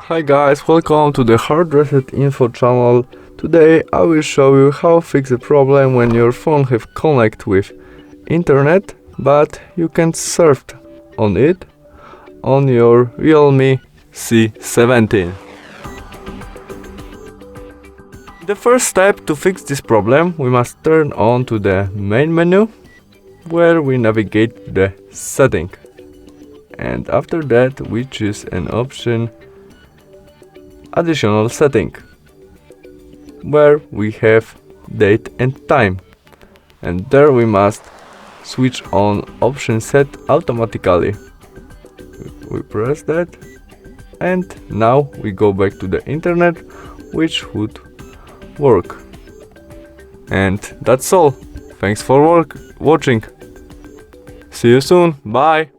Hi guys, welcome to the Hard Reset Info channel. Today I will show you how fix the problem when your phone have connect with internet but you can't surf on it on your REALME C17. The first step to fix this problem, we must turn on to the main menu where we navigate to the setting, and after that we choose an option additional setting where we have date and time, and there we must switch on option set automatically. We press that and now we go back to the internet, which would work. And that's all. Thanks for watching. See you soon. Bye.